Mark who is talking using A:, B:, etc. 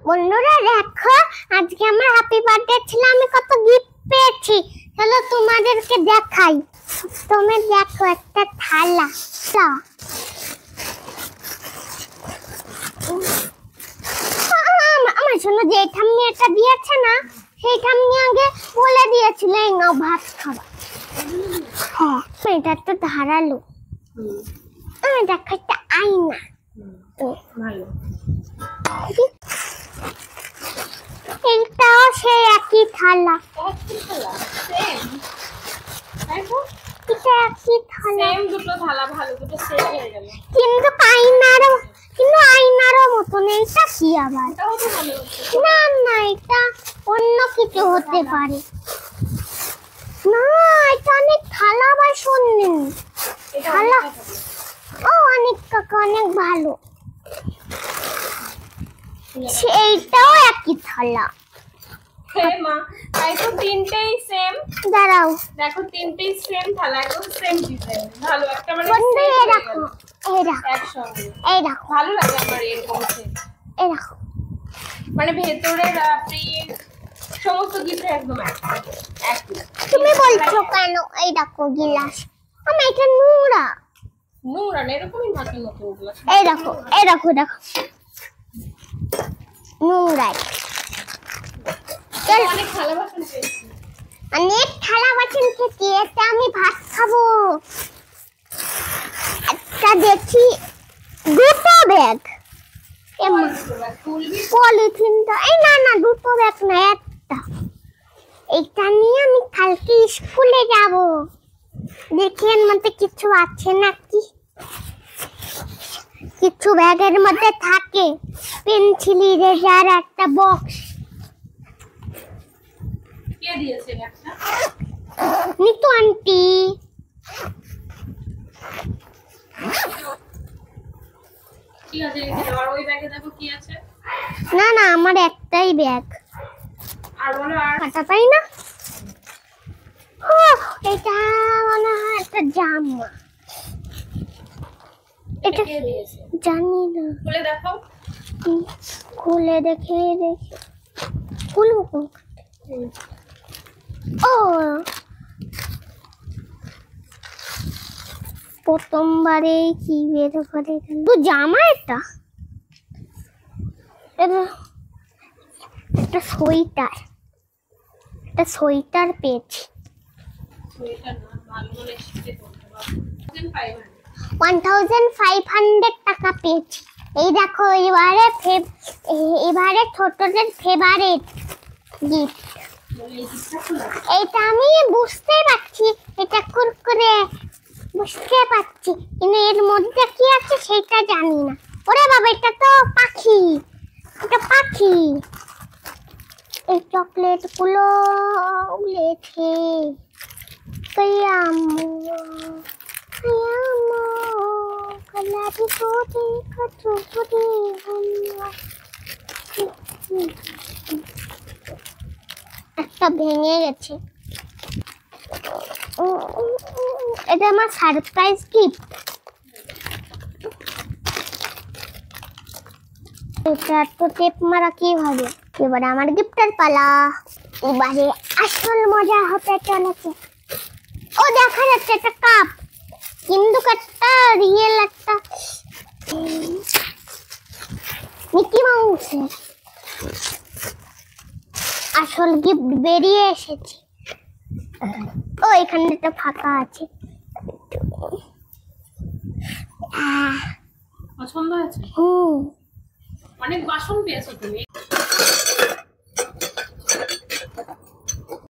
A: বন্ধুরা দেখো, আজকে আমার হ্যাপি বার্থডে ছিল, আমি কত গিফট পেয়েছি। চলো তোমাদেরকে দেখাই। তুমি দেখো, একটা থালা। আমার জন্য যে ঠাম্মি এটা দিয়েছে না, সেই ঠাম্মি আগে বলে দিয়েছিল এই নাও ভাত খাবা। হ্যাঁ, এটা তো ধারালো। আমি দেখো, একটা আয়না।
B: ভালো।
A: এইটাও সেই একই থালা। এটা একই থালা,
B: দুটো থালা ভালো, দুটো সেট হয়ে গেল।
A: কিন্তু আয়নারও মতন। এইটা কি আবার? না না, এটা অন্য কিছু হতে পারে। না, এটা অনেক থালা বাসন নেই। থালা ও অনেক কাকা, অনেক ভালো। এইটাও একই থালা।
B: মা, তাই তো তিনটেই সেম।
A: দাঁড়াও,
B: দেখো তিনটেই সেম থালা, একদম সেম ডিজাইন। ভালো, একটা মানে
A: বন্ধু এই রাখো, এই রাখো,
B: একসঙ্গে।
A: এই রাখো,
B: ভালো লাগে আমার এরকম সেট।
A: এই রাখো।
B: মানে ভেতরের প্রিন্ট সমস্ত কিছু একদম একই।
A: তুমি বলছো কেন? এই রাখো গিলাস। আমি এটা নোংরা।
B: নোংরা না, এরকমই থাকে নতুন গ্লাস।
A: এই রাখো, এই রাখো, দেখো নোংরা।
B: অনেক থালা বাসন পেয়েছি।
A: অনেক থালা বাসন খেয়েছি। এটা আমি ভাত খাবো। একটা দেখি দুটো ব্যাগ। পলিথিনটা এই না না, দুটো ব্যাগ না, একটা। এইটা নিয়ে আমি কালকে স্কুলে যাব। দেখি এর মধ্যে কিছু আছে নাকি। কিছু ব্যাগের মধ্যে থাকে পেন্সিল, ইরেজার, একটা বক্স।
B: কে দিয়েছে ব্যাগটা?
A: নিতু আন্টি।
B: ঠিক আছে, রেখে দাও। আর ওই ব্যাগে দেখো কি আছে।
A: না না, আমার একটাই ব্যাগ।
B: আর বলো, আর
A: কাটা পাই না। ও, এটা মনে হয় একটা জামা। এটা
B: কে দিয়েছে
A: জানি না।
B: খুলে দেখো।
A: খুলে দেখে খুলবো। ও, প্রথমবারে কি বের করে তো জামা। এটা সোয়েটার। একটা সোয়েটার পেয়েছি।
B: সোয়েটার না, ভালো বলে শিখতে করতে পারো।
A: 1500 টাকা পেয়েছি। এই দেখো, এবারে ছোটদের ফেভারিট গিফট। এইটা আমি বুঝতে পারছি, এটা কুরকুরে বুঝতে পারছি, কিন্তু এর মধ্যে কি আছে সেটা জানি না। ওরে বাবা, এটা তো পাখি। এটা পাখি। এই চকলেট গুলো উড়েছে। একটা ভেঙে গেছে। এটা আমার সারপ্রাইজ গিফট। এটা তো টেপ মারা কিভাবে? এবারে আমার গিফটের পালা। এবারে আসল মজা হতে চলেছে। ও দেখা যাচ্ছে একটা কাপ, কিন্তু একটা রিয়েল একটা মিকি মাউসের আসল গিফট বেরিয়ে এসেছে। ও, এখানে একটা ফাঁকা আছে।
B: পছন্দ হয়েছে?
A: হুম,
B: অনেক বাসন পেয়েছো তুমি।